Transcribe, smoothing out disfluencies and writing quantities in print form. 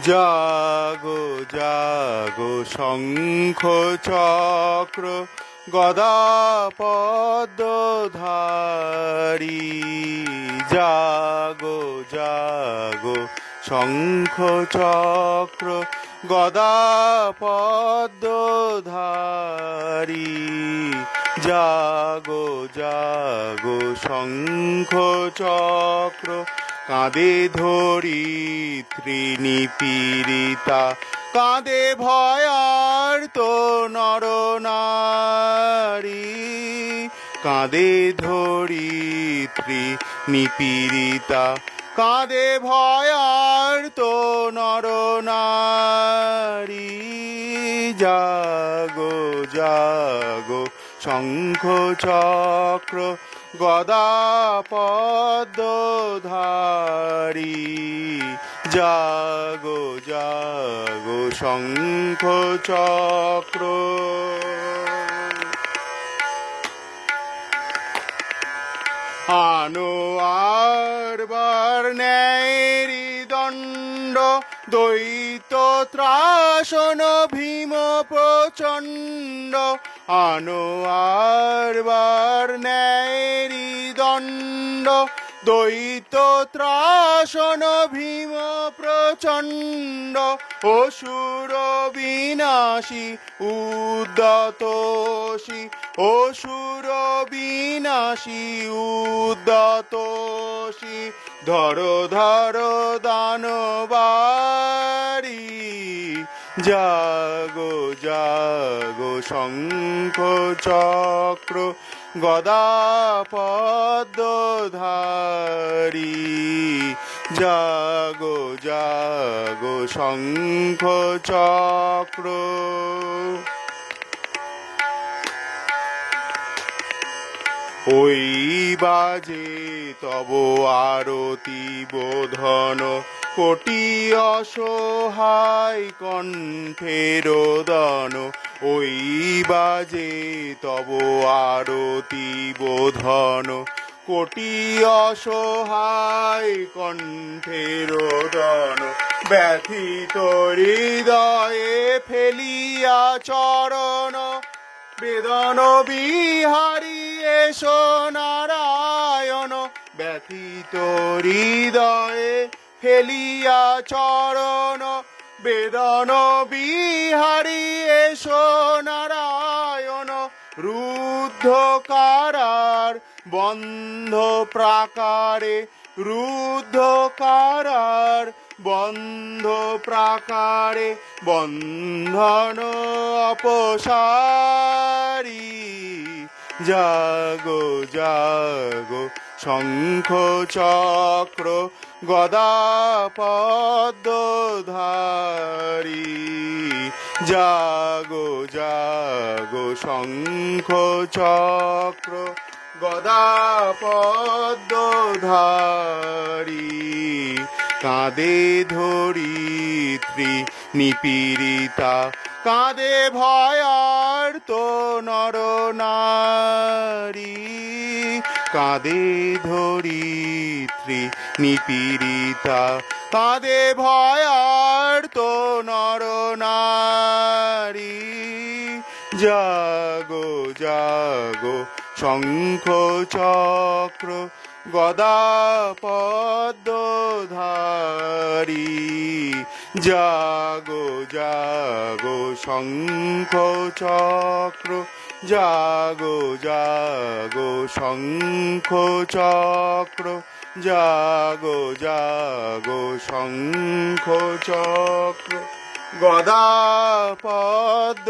জাগো জাগো শঙ্খ চক্র গদা পদ্মধারী। জাগো জাগো শঙ্খ চক্র গদা পদ্মধারী। জাগো জাগো শঙ্খ চক্র কাঁধে ধরিত্রী নিপীড়িতা, কাঁধে ভয়ার্ত নরনারী। কাঁধে ধরিত্রী নিপীড়িতা, কাঁধে ভয়ার্ত নরনারী। জাগো জাগো শঙ্খ চক্র গদা পদ্মধারী। জাগো জাগো শঙ্খ চক্র। আনো আরবার ন্যায়েরই দণ্ড, দ্বৈত ত্রাসন ভীম প্রচণ্ড। আনো আরবার ন্যায়েরই দণ্ড, দ্বৈত ত্রাসন ভীম প্রচণ্ড। অসুর বিনাশী উদ্যতোষী, অসুর বিনাশী উদ্যতোষী। ধর ধর দানবারী। জাগো জাগো শঙ্খ চক্র গদা পদ্মধারী। জাগো জাগো শঙ্খ চক্র। ওই বাজে তব আরতি বোধন, কোটি অসহায় কণ্ঠে রোদন। ওই বাজে তব আরতি বোধন, কোটি অসহায় কণ্ঠে রোদন। ব্যথিত হৃদয়ে ফেলিয়া চরণ, বেদন বিহারী এসো নারায়ণ। ব্যথিত হৃদয়ে ফেলিয়া চরণ, বেদন বিহারী এসো নারায়ণ। রুদ্ধ কারার বন্ধ প্রাকারে, রুদ্ধ কারার বন্ধ প্রাকারে। বন্ধন অপসারী। জাগো জাগো শঙ্খ চক্র গদা পদ্মধারী। জাগো জাগো শঙ্খ চক্র গদা পদ্মধারী। কাঁধে ধরিত্রী নিপীড়িতা, কাঁধে ভয়ার্ত নরনারী। কাঁধে ধরিত্রী নিপীড়িতা, কাঁধে ভয়ার্ত নরনারী। জাগো জাগো শঙ্খ চক্র গদা পদ্মধারী। জাগো জাগো শঙ্খ চক্র, জাগো জাগো শঙ্খ চক্র। জাগো জাগো শঙ্খ চক্র গদা পদ্মধারী।